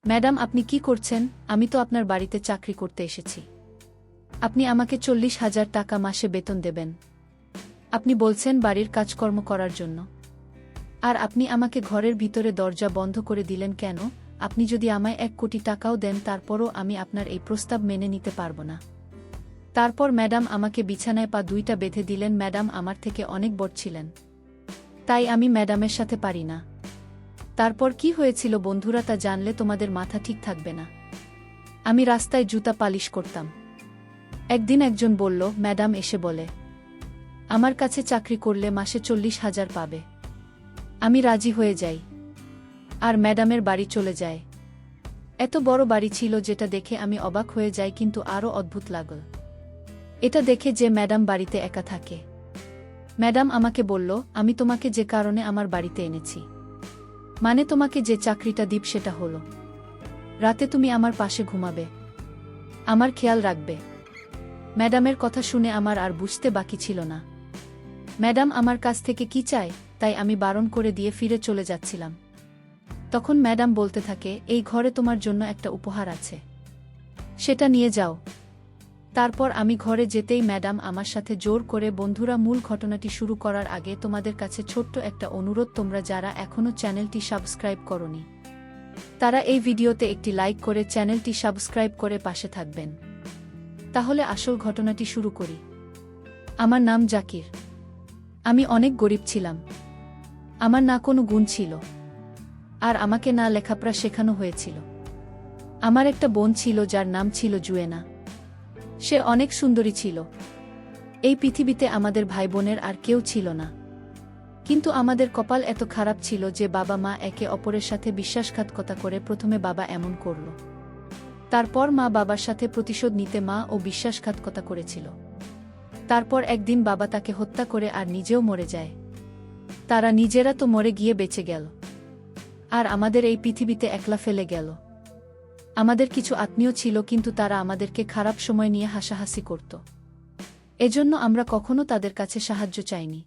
Madam, আপনি কি করছেন? আমি তো আপনার বাড়িতে চাকরি করতে এসেছি। আপনি আমাকে 40,000 টাকা মাসে বেতন দেবেন। আপনি বলছেন বাড়ির কাজকর্ম করার জন্য। আর আপনি আমাকে ঘরের ভিতরে দরজা বন্ধ করে দিলেন কেন? আপনি যদি আমায় 1 কোটি টাকাও দেন তারপরও আমি আপনার এই প্রস্তাব মেনে নিতে পারব না। তারপর ম্যাডাম আমাকে বিছানায় পা দুইটা বেঁধে দিলেন। ম্যাডাম আমার থেকে অনেক বড় ছিলেন, তাই আমি ম্যাডামের সাথে পারি না। তারপর কি হয়েছিল বন্ধুরা, তা জানলে তোমাদের মাথা ঠিক থাকবে না। আমি রাস্তায় জুতা পালিশ করতাম। একদিন একজন বলল, ম্যাডাম এসে বলে, আমার কাছে চাকরি করলে মাসে 40,000 পাবে। আমি রাজি হয়ে যাই। আর ম্যাডামের বাড়ি চলে যায়। এত বড় বাড়ি ছিল যেটা দেখে আমি অবাক হয়ে যাই, কিন্তু আরও অদ্ভুত লাগল এটা দেখে যে ম্যাডাম বাড়িতে একা থাকে। ম্যাডাম আমাকে বলল, আমি তোমাকে যে কারণে আমার বাড়িতে এনেছি, মানে তোমাকে যে চাকরিটা দিব সেটা হলো, রাতে তুমি আমার পাশে ঘুমাবে, আমার খেয়াল রাখবে। ম্যাডামের কথা শুনে আমার আর বুঝতে বাকি ছিল না ম্যাডাম আমার কাছ থেকে কি চায়, তাই আমি বারণ করে দিয়ে ফিরে চলে যাচ্ছিলাম। তখন ম্যাডাম বলতে থাকে, এই ঘরে তোমার জন্য একটা উপহার আছে, সেটা নিয়ে যাও। তারপর আমি ঘরে যেতেই ম্যাডাম আমার সাথে জোর করে। বন্ধুরা, মূল ঘটনাটি শুরু করার আগে তোমাদের কাছে ছোট্ট একটা অনুরোধ, তোমরা যারা এখনও চ্যানেলটি সাবস্ক্রাইব করোনি তারা এই ভিডিওতে একটি লাইক করে চ্যানেলটি সাবস্ক্রাইব করে পাশে থাকবেন। তাহলে আসল ঘটনাটি শুরু করি। আমার নাম জাকির। আমি অনেক গরিব ছিলাম। আমার না কোনো গুণ ছিল, আর আমাকে না লেখাপড়া শেখানো হয়েছিল। আমার একটা বোন ছিল যার নাম ছিল জুয়েনা। সে অনেক সুন্দরী ছিল। এই পৃথিবীতে আমাদের ভাই বোনের আর কেউ ছিল না। কিন্তু আমাদের কপাল এত খারাপ ছিল যে বাবা মা একে অপরের সাথে বিশ্বাসঘাতকতা করে। প্রথমে বাবা এমন করল, তারপর মা বাবার সাথে প্রতিশোধ নিতে মা ও বিশ্বাসঘাতকতা করেছিল। তারপর একদিন বাবা তাকে হত্যা করে আর নিজেও মরে যায়। তারা নিজেরা তো মরে গিয়ে বেঁচে গেল, আর আমাদের এই পৃথিবীতে একলা ফেলে গেল। আমাদের কিছু আত্মীয় ছিল, কিন্তু তারা আমাদেরকে খারাপ সময় নিয়ে হাসাহাসি করত। এজন্য আমরা কখনো তাদের কাছে সাহায্য চাইনি।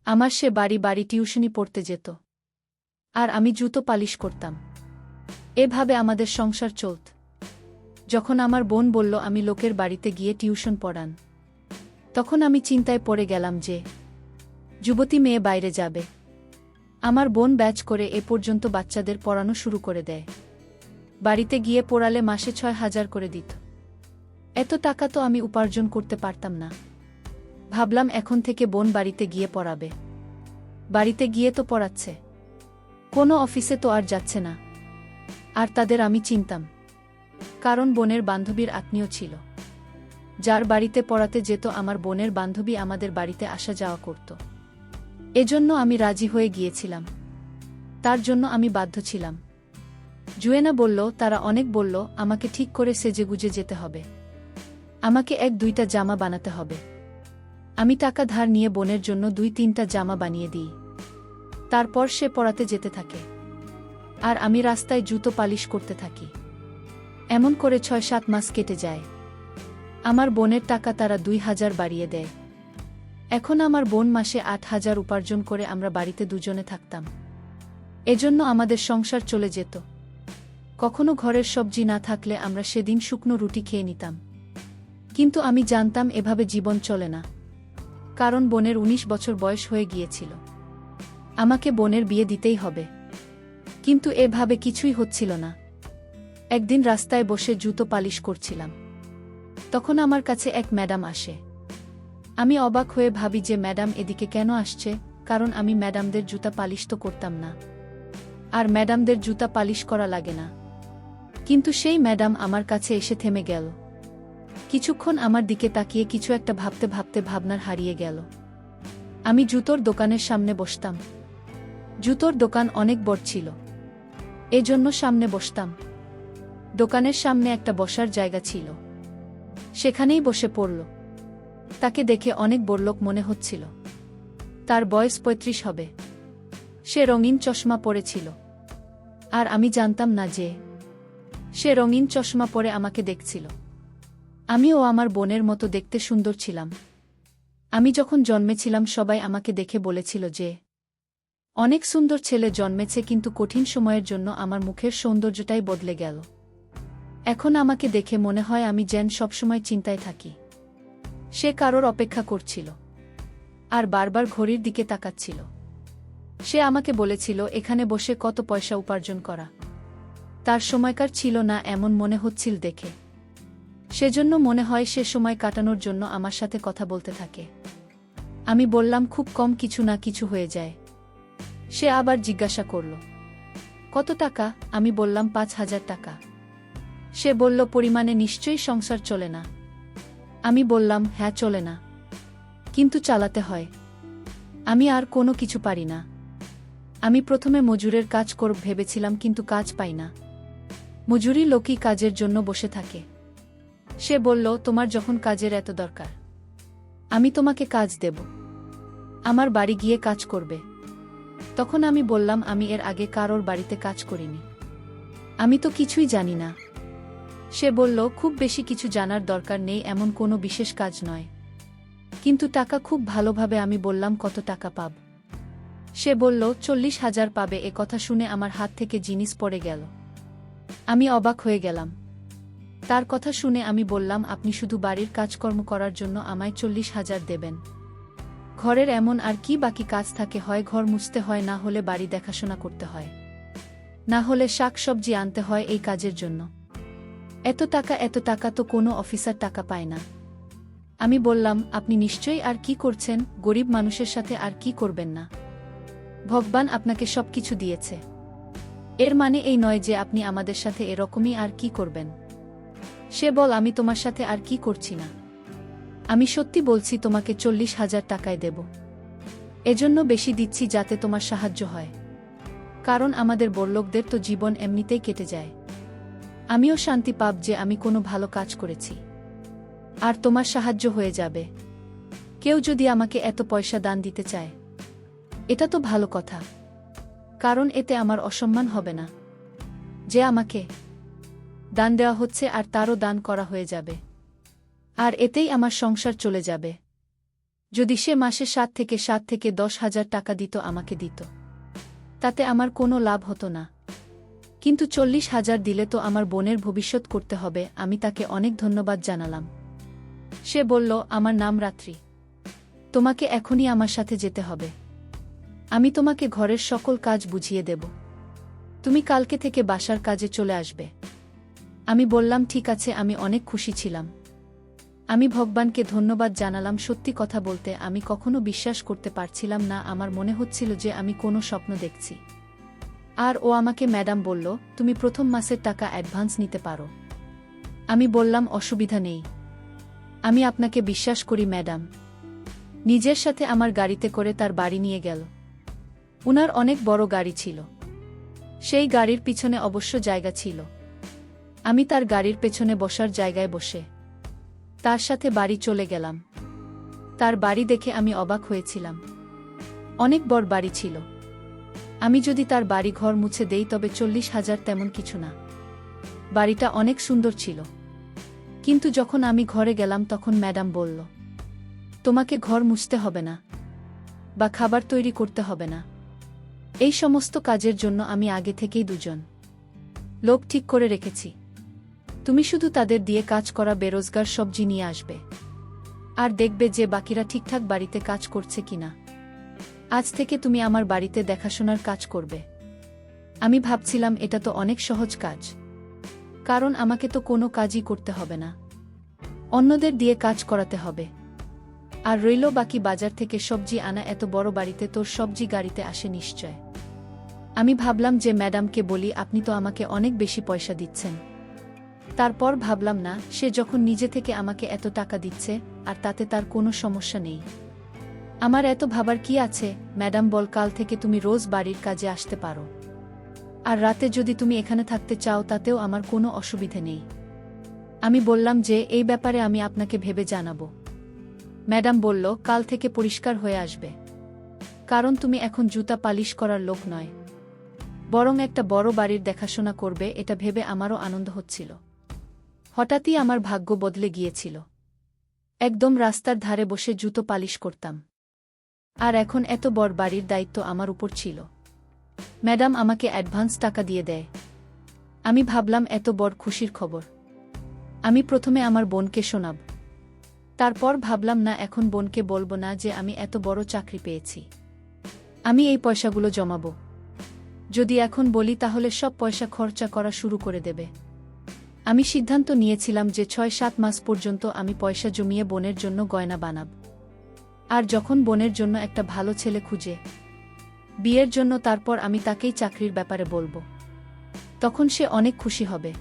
আমার সে বাড়ি বাড়ি টিউশনি পড়তে যেত, আর আমি জুতো পালিশ করতাম। এভাবে আমাদের সংসার চলত। যখন আমার বোন বলল আমি লোকের বাড়িতে গিয়ে টিউশন পড়ান, তখন আমি চিন্তায় পড়ে গেলাম যে যুবতী মেয়ে বাইরে যাবে। আমার বোন ব্যাচ করে এ পর্যন্ত বাচ্চাদের পড়ানো শুরু করে দেয়। বাড়িতে গিয়ে পড়ালে মাসে 6,000 করে দিত। এত টাকা তো আমি উপার্জন করতে পারতাম না। ভাবলাম এখন থেকে বোন বাড়িতে গিয়ে পড়াবে। বাড়িতে গিয়ে তো পড়াচ্ছে, কোনো অফিসে তো আর যাচ্ছে না। আর তাদের আমি চিনতাম, কারণ বোনের বান্ধবীর আত্মীয় ছিল। যার বাড়িতে পড়াতে যেত আমার বোনের বান্ধবী আমাদের বাড়িতে আসা যাওয়া করত। এজন্য আমি রাজি হয়ে গিয়েছিলাম। তার জন্য আমি বাধ্য ছিলাম। জুয়েনা বলল, তারা অনেক বলল আমাকে ঠিক করে সেজেগুজে যেতে হবে, আমাকে 1-2টা জামা বানাতে হবে। আমি টাকা ধার নিয়ে বোনের জন্য 2-3টা জামা বানিয়ে দিই। তারপর সে পড়াতে যেতে থাকে, আর আমি রাস্তায় জুতো পালিশ করতে থাকি। এমন করে 6-7 মাস কেটে যায়। আমার বোনের টাকা তারা 2,000 বাড়িয়ে দেয়। এখন আমার বোন মাসে 8,000 উপার্জন করে। আমরা বাড়িতে দুজনে থাকতাম। এজন্য আমাদের সংসার চলে যেত। কখনো ঘরের সবজি না থাকলে আমরা সেদিন শুকনো রুটি খেয়ে নিতাম। কিন্তু আমি জানতাম এভাবে জীবন চলে না, কারণ বোনের 19 বছর বয়স হয়ে গিয়েছিল। আমাকে বোনের বিয়ে দিতেই হবে। কিন্তু এভাবে কিছুই হচ্ছিল না। একদিন রাস্তায় বসে জুতো পালিশ করছিলাম, তখন আমার কাছে এক ম্যাডাম আসে। আমি অবাক হয়ে ভাবি যে ম্যাডাম এদিকে কেন আসছে, কারণ আমি ম্যাডামদের জুতা পালিশ তো করতাম না, আর ম্যাডামদের জুতা পালিশ করা লাগে না। কিন্তু সেই ম্যাডাম আমার কাছে এসে থেমে গেল। কিছুক্ষণ আমার দিকে তাকিয়ে কিছু একটা ভাবতে ভাবতে ভাবনার হারিয়ে গেল। আমি জুতোর দোকানের সামনে বসতাম। জুতোর দোকান অনেক বড় ছিল, এজন্য সামনে বসতাম। দোকানের সামনে একটা বসার জায়গা ছিল, সেখানেই বসে পড়ল। তাকে দেখে অনেক বড়লোক মনে হচ্ছিল। তার বয়স 35 হবে। সে রঙিন চশমা পরেছিল, আর আমি জানতাম না যে সে রঙিন চশমা পরে আমাকে দেখছিল। আমিও আমার বোনের মতো দেখতে সুন্দর ছিলাম। আমি যখন জন্মেছিলাম সবাই আমাকে দেখে বলেছিল যে অনেক সুন্দর ছেলে জন্মেছে, কিন্তু কঠিন সময়ের জন্য আমার মুখের সৌন্দর্যটাই বদলে গেল। এখন আমাকে দেখে মনে হয় আমি যেন সবসময় চিন্তায় থাকি। সে কারোর অপেক্ষা করছিল আর বারবার ঘড়ির দিকে তাকাচ্ছিল। সে আমাকে বলেছিল এখানে বসে কত পয়সা উপার্জন করা তার সময়কার ছিল না, এমন মনে হচ্ছিল দেখে। সেজন্য মনে হয় সে সময় কাটানোর জন্য আমার সাথে কথা বলতে থাকে। আমি বললাম খুব কম, কিছু না কিছু হয়ে যায়। সে আবার জিজ্ঞাসা করল কত টাকা? আমি বললাম 5,000 টাকা। সে বলল পরিমাণে নিশ্চয়ই সংসার চলে না। আমি বললাম হ্যাঁ চলে না, কিন্তু চালাতে হয়। আমি আর কোনো কিছু পারি না। আমি প্রথমে মজুরের কাজ করব ভেবেছিলাম, কিন্তু কাজ পাই না। মজুরি লোকই কাজের জন্য বসে থাকে। সে বলল তোমার যখন কাজের এত দরকার, আমি তোমাকে কাজ দেব, আমার বাড়ি গিয়ে কাজ করবে। তখন আমি বললাম আমি এর আগে কারোর বাড়িতে কাজ করিনি, আমি তো কিছুই জানি না। সে বলল খুব বেশি কিছু জানার দরকার নেই, এমন কোনো বিশেষ কাজ নয়, কিন্তু টাকা খুব ভালোভাবে। আমি বললাম কত টাকা পাব? সে বলল 40,000 পাবে। এ কথা শুনে আমার হাত থেকে জিনিস পড়ে গেল। আমি অবাক হয়ে গেলাম। তার কথা শুনে আমি বললাম আপনি শুধু বাড়ির কাজকর্ম করার জন্য আমায় 40,000 দেবেন? ঘরের এমন আর কি বাকি কাজ থাকে? হয় ঘর মুছতে হয়, না হলে বাড়ি দেখাশোনা করতে হয়, না হলে শাকসবজি আনতে হয় এই কাজের জন্য। এত টাকা তো কোনো অফিসার টাকা পায় না। আমি বললাম আপনি নিশ্চয়ই আর কি করছেন, গরিব মানুষের সাথে আর কি করবেন না? ভগবান আপনাকে সবকিছু দিয়েছে, এর মানে এই নয় যে আপনি আমাদের সাথে এরকমই আর কি করবেন। সে বল আমি তোমার সাথে আর কি করছি না, আমি সত্যি বলছি তোমাকে 40,000 টাকায় দেব। এজন্য বেশি দিচ্ছি যাতে তোমার সাহায্য হয়, কারণ আমাদের বড়লোকদের তো জীবন এমনিতেই কেটে যায়। আমিও শান্তি পাব যে আমি কোনো ভালো কাজ করেছি, আর তোমার সাহায্য হয়ে যাবে। কেউ যদি আমাকে এত পয়সা দান দিতে চায়, এটা তো ভালো কথা, কারণ এতে আমার অসম্মান হবে না। যে আমাকে দান দেওয়া হচ্ছে আর তারও দান করা হয়ে যাবে, আর এতেই আমার সংসার চলে যাবে। যদি সে মাসে 7 থেকে 10,000 টাকা দিত, আমাকে দিত, তাতে আমার কোনো লাভ হতো না, কিন্তু 40,000 দিলে তো আমার বোনের ভবিষ্যৎ করতে হবে। আমি তাকে অনেক ধন্যবাদ জানালাম। সে বলল আমার নাম রাত্রি, তোমাকে এখনই আমার সাথে যেতে হবে। আমি তোমাকে ঘরের সকল কাজ বুঝিয়ে দেব, তুমি কালকে থেকে বাসার কাজে চলে আসবে। আমি বললাম ঠিক আছে। আমি অনেক খুশি ছিলাম। আমি ভগবানকে ধন্যবাদ জানালাম। সত্যি কথা বলতে আমি কখনো বিশ্বাস করতে পারছিলাম না। আমার মনে হচ্ছিল যে আমি কোনো স্বপ্ন দেখছি। আর ও আমাকে ম্যাডাম বলল তুমি প্রথম মাসের টাকা অ্যাডভান্স নিতে পারো। আমি বললাম অসুবিধা নেই, আমি আপনাকে বিশ্বাস করি ম্যাডাম। নিজের সাথে আমার গাড়িতে করে তার বাড়ি নিয়ে গেল। উনার অনেক বড় গাড়ি ছিল, সেই গাড়ির পিছনে অবশ্য জায়গা ছিল। আমি তার গাড়ির পেছনে বসার জায়গায় বসে তার সাথে বাড়ি চলে গেলাম। তার বাড়ি দেখে আমি অবাক হয়েছিলাম, অনেক বড় বাড়ি ছিল। আমি যদি তার বাড়ি ঘর মুছে দেই তবে 40,000 তেমন কিছু না। বাড়িটা অনেক সুন্দর ছিল, কিন্তু যখন আমি ঘরে গেলাম তখন ম্যাডাম বলল তোমাকে ঘর মুছতে হবে না বা খাবার তৈরি করতে হবে না। এই সমস্ত কাজের জন্য আমি আগে থেকেই 2 লোক ঠিক করে রেখেছি। তুমি শুধু তাদের দিয়ে কাজ করা বেরোজগার সবজি নিয়ে আসবে, আর দেখবে যে বাকিরা ঠিকঠাক বাড়িতে কাজ করছে কিনা। আজ থেকে তুমি আমার বাড়িতে দেখাশোনার কাজ করবে। আমি ভাবছিলাম এটা তো অনেক সহজ কাজ, কারণ আমাকে তো কোনো কাজই করতে হবে না, অন্যদের দিয়ে কাজ করাতে হবে। আর রইল বাকি বাজার থেকে সবজি আনা। এত বড় বাড়িতে তোর সবজি গাড়িতে আসে নিশ্চয়। আমি ভাবলাম যে ম্যাডামকে বলি আপনি তো আমাকে অনেক বেশি পয়সা দিচ্ছেন। তারপর ভাবলাম না, সে যখন নিজে থেকে আমাকে এত টাকা দিচ্ছে আর তাতে তার কোনো সমস্যা নেই, আমার এত ভাবার কি আছে। ম্যাডাম বল কাল থেকে তুমি রোজ বাড়ির কাজে আসতে পারো, আর রাতে যদি তুমি এখানে থাকতে চাও তাতেও আমার কোনো অসুবিধে নেই। আমি বললাম যে এই ব্যাপারে আমি আপনাকে ভেবে জানাবো। ম্যাডাম বলল কাল থেকে পরিষ্কার হয়ে আসবে, কারণ তুমি এখন জুতা পালিশ করার লোক নয়, বরং একটা বড় বাড়ির দেখাশোনা করবে। এটা ভেবে আমারও আনন্দ হচ্ছিল। হঠাৎই আমার ভাগ্য বদলে গিয়েছিল। একদম রাস্তার ধারে বসে জুতো পালিশ করতাম, আর এখন এত বড় বাড়ির দায়িত্ব আমার উপর ছিল। ম্যাডাম আমাকে অ্যাডভান্স টাকা দিয়ে দেয়। আমি ভাবলাম এত বড় খুশির খবর আমি প্রথমে আমার বোনকে শোনাব। তারপর ভাবলাম না, এখন বোনকে বলবো না যে আমি এত বড় চাকরি পেয়েছি। আমি এই পয়সাগুলো জমাবো। যদি এখন বলি তাহলে সব পয়সা খরচা করা শুরু করে দেবে। আমি সিদ্ধান্ত নিয়েছিলাম যে ৬-৭ মাস পর্যন্ত আমি পয়সা জমিয়ে বোনের জন্য গয়না বানাব। আর যখন বোনের জন্য একটা ভালো ছেলে খুঁজে বিয়ের জন্য, তারপর আমি তাকেই চাকরির ব্যাপারে বলবো। তখন সে অনেক খুশি হবে।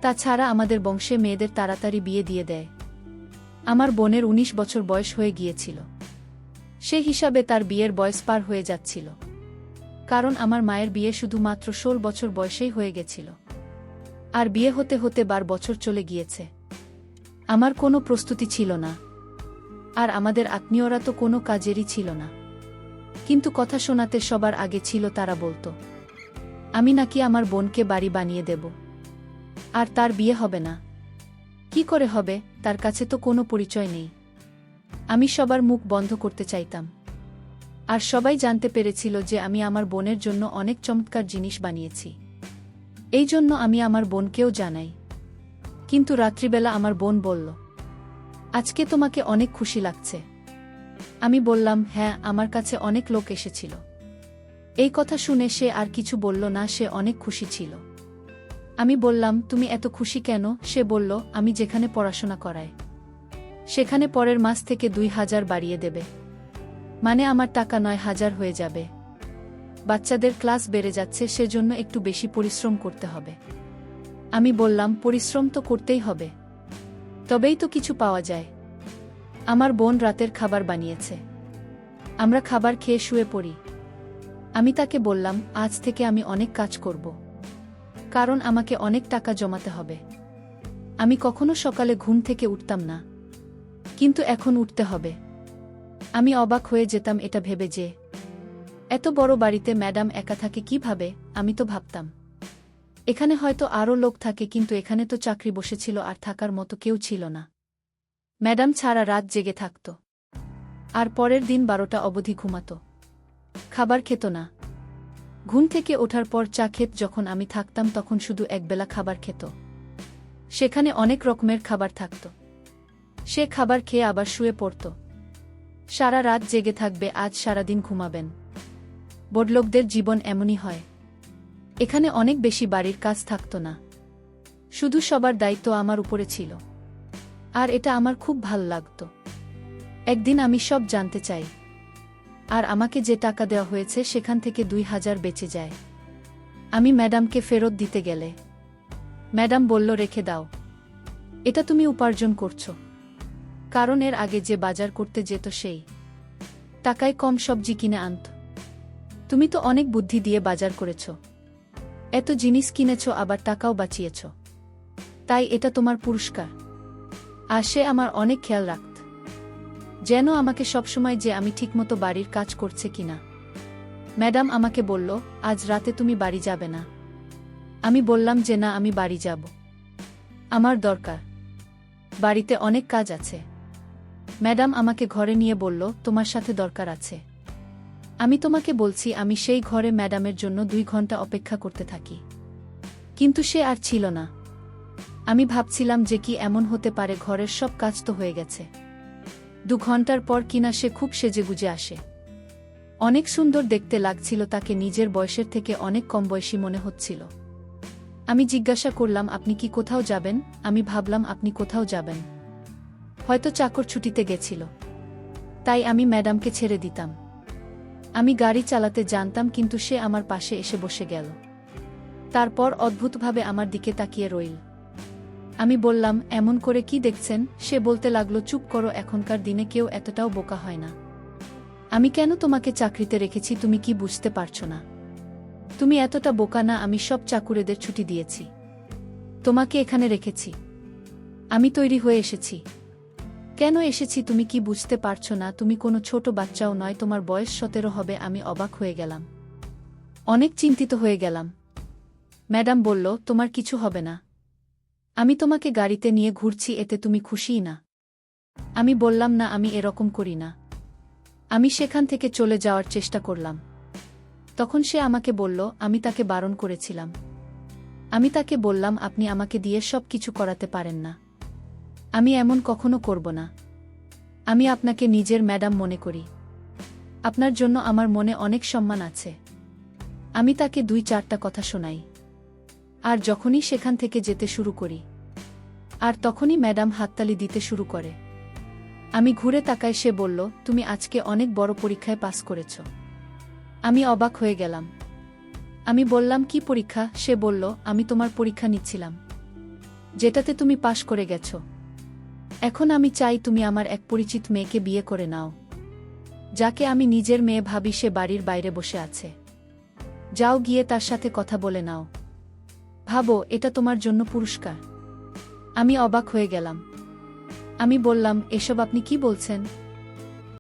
তাছাড়া আমাদের বংশে মেয়েদের তাড়াতাড়ি বিয়ে দিয়ে দেয়। আমার বোনের ১৯ বছর বয়স হয়ে গিয়েছিল। সে হিসাবে তার বিয়ের বয়স পার হয়ে যাচ্ছিল, কারণ আমার মায়ের বিয়ে শুধুমাত্র ১৬ বছর বয়সেই হয়ে গেছিল। আর বিয়ে হতে হতে ১২ বছর চলে গিয়েছে। আমার কোনো প্রস্তুতি ছিল না, আর আমাদের আত্মীয়রা তো কোনো কাজেরই ছিল না। কিন্তু কথা শোনাতে সবার আগে ছিল তারা বলতো আমি নাকি আমার বোনকে বাড়ি বানিয়ে দেব, আর তার বিয়ে হবে না। কি করে হবে? তার কাছে তো কোনো পরিচয় নেই। আমি সবার মুখ বন্ধ করতে চাইতাম। আর সবাই জানতে পেরেছিল যে আমি আমার বোনের জন্য অনেক চমৎকার জিনিস বানিয়েছি। এই জন্য আমি আমার বোনকেও জানাই। কিন্তু রাত্রিবেলা আমার বোন বলল, আজকে তোমাকে অনেক খুশি লাগছে। আমি বললাম, হ্যাঁ, আমার কাছে অনেক লোক এসেছিল। এই কথা শুনে সে আর কিছু বলল না, সে অনেক খুশি ছিল। আমি বললাম, তুমি এত খুশি কেন? সে বলল, আমি যেখানে পড়াশোনা করাই সেখানে পরের মাস থেকে ২,০০০ বাড়িয়ে দেবে। মানে আমার টাকা ৯,০০০ হয়ে যাবে। বাচ্চাদের ক্লাস বেড়ে যাচ্ছে, সেজন্য একটু বেশি পরিশ্রম করতে হবে। আমি বললাম, পরিশ্রম তো করতেই হবে, তবেই তো কিছু পাওয়া যায়। আমার বোন রাতের খাবার বানিয়েছে। আমরা খাবার খেয়ে শুয়ে পড়ি। আমি তাকে বললাম, আজ থেকে আমি অনেক কাজ করব, কারণ আমাকে অনেক টাকা জমাতে হবে। আমি কখনো সকালে ঘুম থেকে উঠতাম না, কিন্তু এখন উঠতে হবে। আমি অবাক হয়ে যেতাম এটা ভেবে যে এত বড় বাড়িতে ম্যাডাম একা থাকে কিভাবে। আমি তো ভাবতাম এখানে হয়তো আরও লোক থাকে, কিন্তু এখানে তো চাকরি বসেছিল আর থাকার মতো কেউ ছিল না। ম্যাডাম ছাড়া রাত জেগে থাকত, আর পরের দিন ১২টা অবধি ঘুমাত, খাবার খেত না। ঘুম থেকে ওঠার পর চা খেত। যখন আমি থাকতাম তখন শুধু একবেলা খাবার খেত। সেখানে অনেক রকমের খাবার থাকত। সে খাবার খেয়ে আবার শুয়ে পড়ত। সারা রাত জেগে থাকবে, আজ সারাদিন ঘুমাবেন। বড়লোকদের জীবন এমনই হয়। এখানে অনেক বেশি বাড়ির কাজ থাকত না, শুধু সবার দায়িত্ব আমার উপরে ছিল। আর এটা আমার খুব ভাল লাগত। একদিন আমি সব জানতে চাই, আর আমাকে যে টাকা দেওয়া হয়েছে সেখান থেকে ২,০০০ বেঁচে যায়। আমি ম্যাডামকে ফেরত দিতে গেলে ম্যাডাম বলল, রেখে দাও, এটা তুমি উপার্জন করছো। কারণ এর আগে যে বাজার করতে যেত সেই টাকায় কম সবজি কিনে আনত। তুমি তো অনেক বুদ্ধি দিয়ে বাজার করেছ, এত জিনিস কিনেছ, আবার টাকাও বাঁচিয়েছ, তাই এটা তোমার পুরস্কার। আর সে আমার অনেক খেয়াল রাখত, যেন আমাকে সবসময় যে আমি ঠিকমতো বাড়ির কাজ করছে কিনা। ম্যাডাম আমাকে বলল, আজ রাতে তুমি বাড়ি যাবে না। আমি বললাম যে না, আমি বাড়ি যাব, আমার দরকার, বাড়িতে অনেক কাজ আছে। ম্যাডাম আমাকে ঘরে নিয়ে বলল, তোমার সাথে দরকার আছে। আমি তোমাকে বলছি। আমি সেই ঘরে ম্যাডামের জন্য ২ ঘন্টা অপেক্ষা করতে থাকি, কিন্তু সে আর ছিল না। আমি ভাবছিলাম যে কি এমন হতে পারে, ঘরের সব কাজ তো হয়ে গেছে। ২ ঘন্টার পর কিনা সে খুব সেজেগুজে আসে। অনেক সুন্দর দেখতে লাগছিল তাকে, নিজের বয়সের থেকে অনেক কম বয়সী মনে হচ্ছিল। আমি জিজ্ঞাসা করলাম, আপনি কি কোথাও যাবেন? আমি ভাবলাম আপনি কোথাও যাবেন, হয়তো চাকর ছুটিতে গেছিল, তাই আমি ম্যাডামকে ছেড়ে দিতাম। আমি গাড়ি চালাতে জানতাম, কিন্তু সে আমার পাশে এসে বসে গেল। তারপর অদ্ভুতভাবে আমার দিকে তাকিয়ে রইল। আমি বললাম, এমন করে কি দেখছেন? সে বলতে লাগলো, চুপ করো, এখনকার দিনে কেউ এতটাও বোকা হয় না। আমি কেন তোমাকে চাকরিতে রেখেছি তুমি কি বুঝতে পারছো না? তুমি এতটা বোকা না। আমি সব চাকুরেদের ছুটি দিয়েছি, তোমাকে এখানে রেখেছি। আমি তৈরি হয়ে এসেছি। কেন এসেছি তুমি কি বুঝতে পারছো না? তুমি কোনো ছোট বাচ্চাও নয়, তোমার বয়স ১৭ হবে। আমি অবাক হয়ে গেলাম, অনেক চিন্তিত হয়ে গেলাম। ম্যাডাম বলল, তোমার কিছু হবে না, আমি তোমাকে গাড়িতে নিয়ে ঘুরছি, এতে তুমি খুশিই না? আমি বললাম, না, আমি এরকম করি না। আমি সেখান থেকে চলে যাওয়ার চেষ্টা করলাম, তখন সে আমাকে বলল, আমি তাকে বারণ করেছিলাম। আমি তাকে বললাম, আপনি আমাকে দিয়ে সব কিছু করাতে পারেন না। আমি এমন কখনো করব না। আমি আপনাকে নিজের ম্যাডাম মনে করি। আপনার জন্য আমার মনে অনেক সম্মান আছে। আমি তাকে ২-৪টা কথা শোনাই। আর যখনই সেখান থেকে যেতে শুরু করি, আর তখনই ম্যাডাম হাততালি দিতে শুরু করে। আমি ঘুরে তাকাই, সে বলল, তুমি আজকে অনেক বড় পরীক্ষায় পাস করেছ। আমি অবাক হয়ে গেলাম। আমি বললাম, কি পরীক্ষা? সে বলল, আমি তোমার পরীক্ষা নিচ্ছিলাম, যেটাতে তুমি পাশ করে গেছ। এখন আমি চাই তুমি আমার এক পরিচিত মেয়েকে বিয়ে করে নাও, যাকে আমি নিজের মেয়ে ভাবি। সে বাড়ির বাইরে বসে আছে। যাও, গিয়ে তার সাথে কথা বলে নাও। ভাবো, এটা তোমার জন্য পুরস্কার। আমি অবাক হয়ে গেলাম। আমি বললাম, এসব আপনি কি বলছেন?